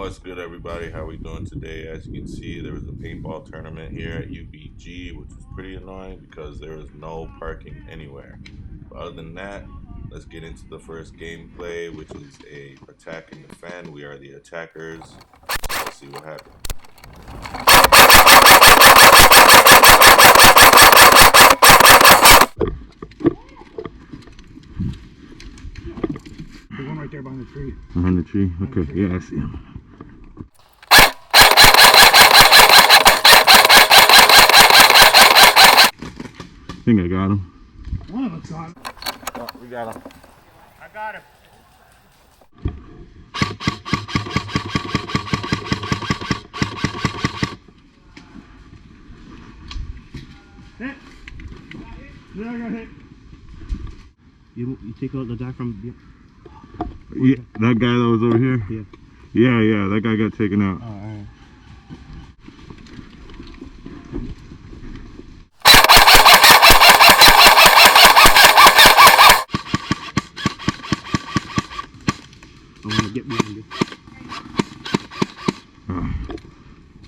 What's good, everybody? How we doing today? As you can see, there was a paintball tournament here at UBG, which was pretty annoying because there is no parking anywhere. But other than that, let's get into the first gameplay, which is a attack and defend. We are the attackers. Let's see what happens. There's one right there behind the tree. Behind the tree? Okay, yeah, I see him. I think I got him. One of them's on. Oh, we got him. I got him. Hit. Yeah, I got hit. You take out the guy from... Yeah, that guy that was over here? Yeah, that guy got taken out. Oh, alright. I want to get behind you.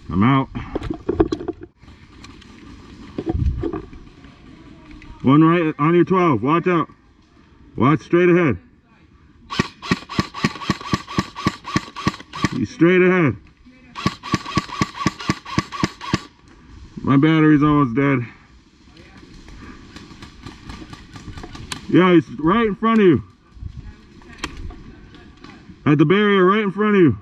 I'm out. One right on your 12. Watch out. Watch straight ahead. He's straight ahead. My battery's almost dead. Yeah, he's right in front of you. At the barrier right in front of you.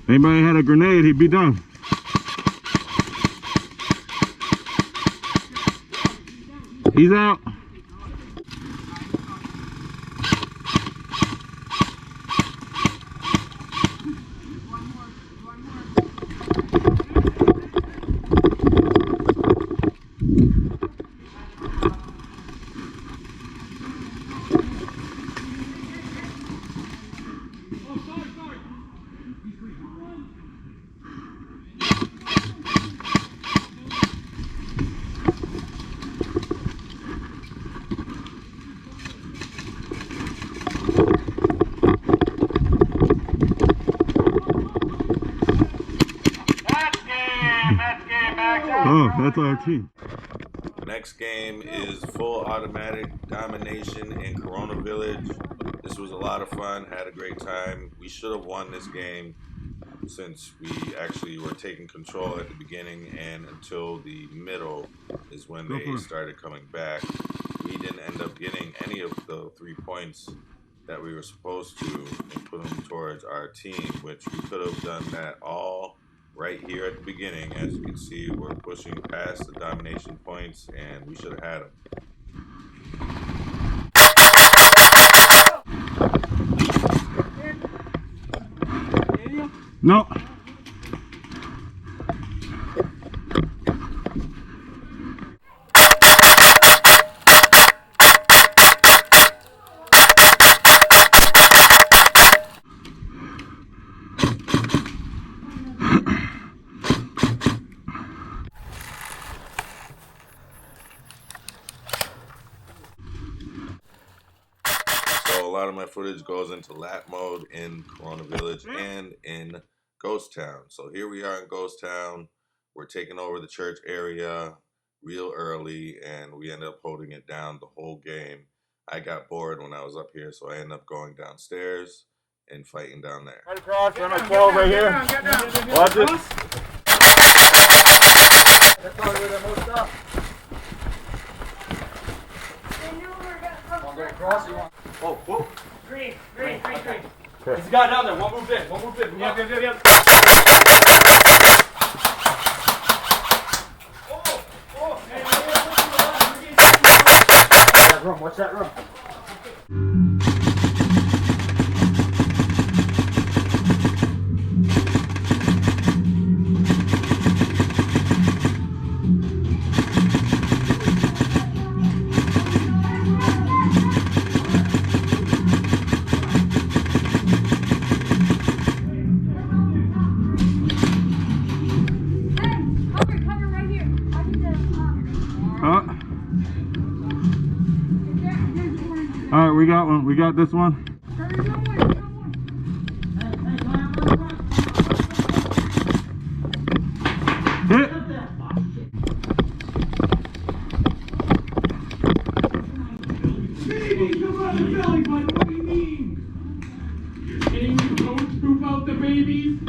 Anybody had a grenade, he'd be done. He's out. Oh, that's our team. The next game is full automatic domination in Corona Village. This was a lot of fun, had a great time. We should have won this game since we actually were taking control at the beginning, and until the middle is when they started coming back. We didn't end up getting any of the 3 points that we were supposed to and put them towards our team, which we could have done that all right here at the beginning. As you can see, we're pushing past the domination points, and we should have had them. No. So a lot of my footage goes into lap mode in Corona Village and in Ghost Town. So here we are in Ghost Town. We're taking over the church area real early, and we ended up holding it down the whole game. I got bored when I was up here, so I ended up going downstairs and fighting down there. Right across, on my 12 right here. Watch it. That's probably where they're most up. Want to go across? You want? Oh, whoa. Green. He's got down there. One move in. Yep. Watch that room. we got one. We got this one. Hit. Baby, come on the belly button. What do you mean? You're kidding me? Don't scoop out the babies.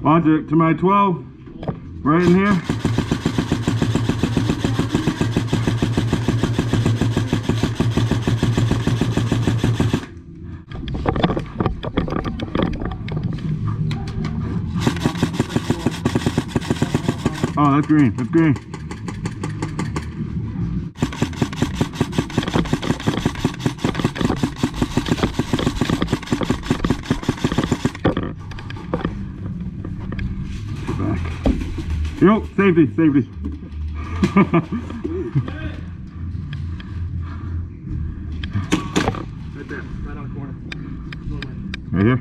Launch it to my 12. Right in here. Oh, that's green. That's green. Back. Yo, safety, safety. Right there, right on the corner. Right here.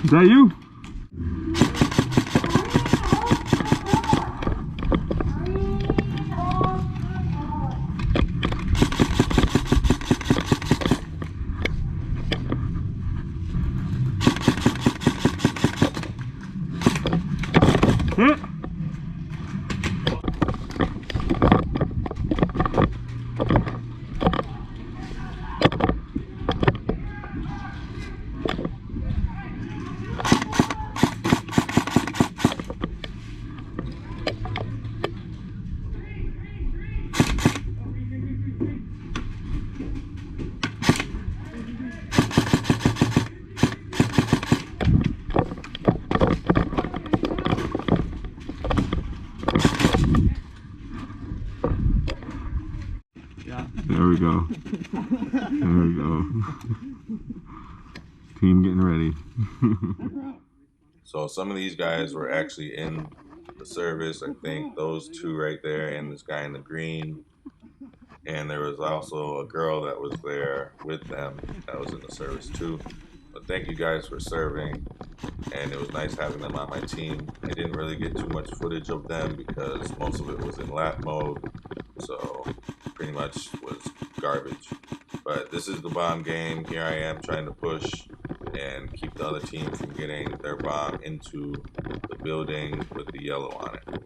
Is that you? Hit. There we go. There we go. Team getting ready. So some of these guys were actually in the service. I think those two right there and this guy in the green. And there was also a girl that was there with them that was in the service too. But thank you guys for serving. And it was nice having them on my team. I didn't really get too much footage of them because most of it was in lap mode. So pretty much was garbage. But this is the bomb game. Here I am trying to push and keep the other team from getting their bomb into the building with the yellow on it.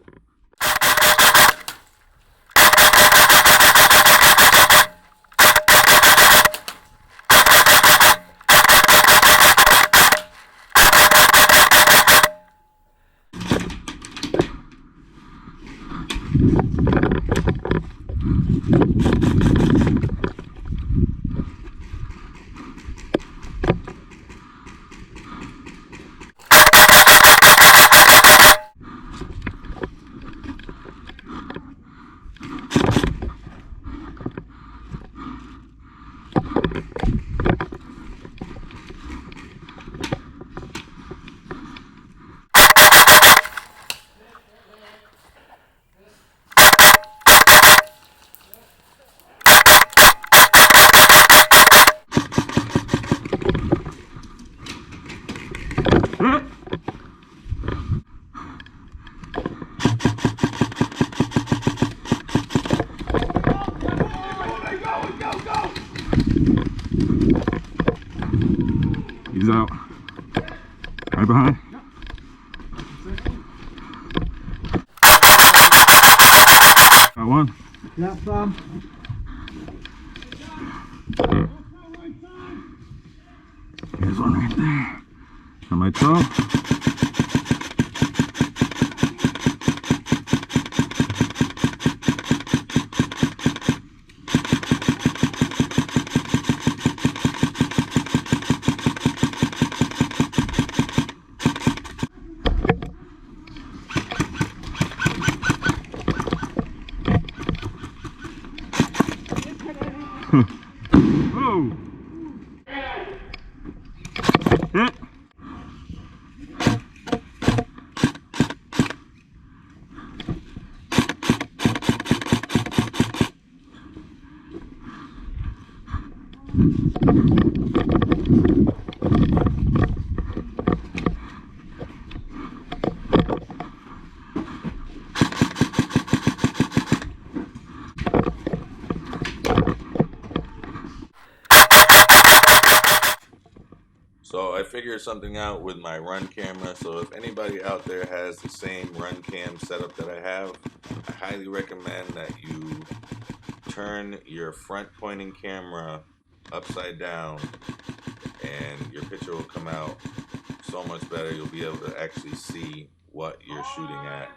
He's out. Right behind. Got one. Yeah, Sam. There's one right there. On my toe. Whoa! Hit! figured something out with my run camera, so if anybody out there has the same run cam setup that I have, I highly recommend that you turn your front pointing camera upside down and your picture will come out so much better. You'll be able to actually see what you're shooting at,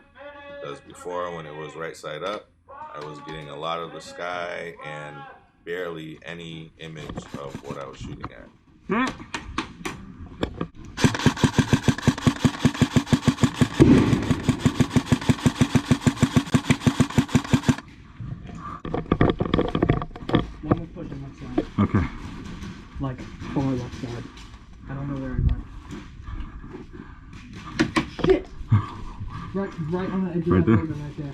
because before, when it was right side up, I was getting a lot of the sky and barely any image of what I was shooting at. One more push on that side. Okay. Like, far left side. I don't know where I went. Shit! Right on the edge of Right that there? building right there.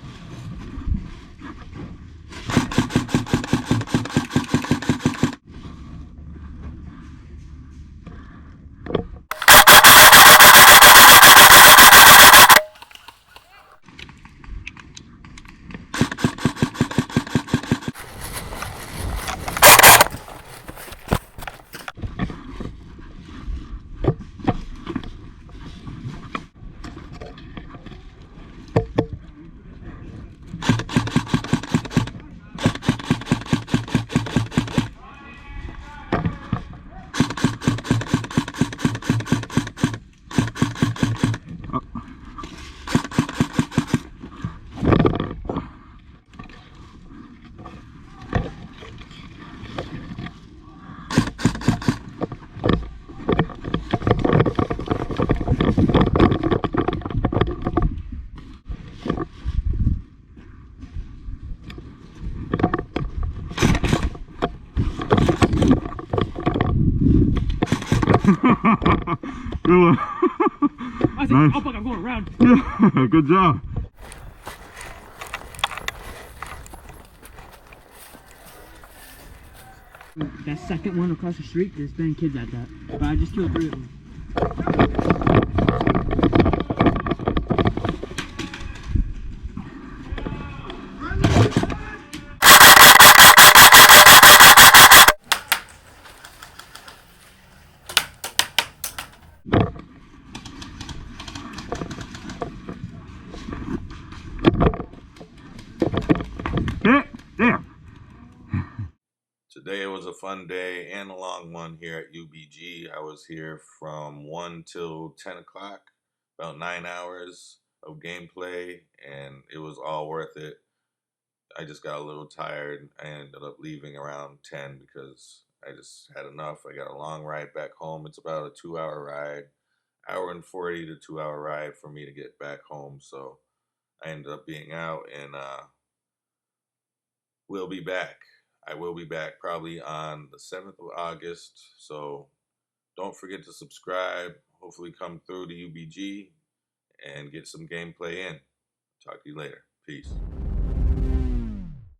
Good one. I think, Nice. oh fuck, I'm going around. Yeah, good job. That second one across the street, there's been kids at that. But I just killed 3 of them. Hit. There. Today was a fun day and a long one here at UBG. I was here from 1 till 10 o'clock, about 9 hours of gameplay, and it was all worth it. I just got a little tired. I ended up leaving around 10 because I just had enough. I got a long ride back home. It's about a 2-hour ride, hour and 40 to 2-hour ride for me to get back home. So I ended up being out, and we'll be back. I will be back probably on the 7th of August. So don't forget to subscribe. Hopefully come through to UBG and get some gameplay in. Talk to you later. Peace.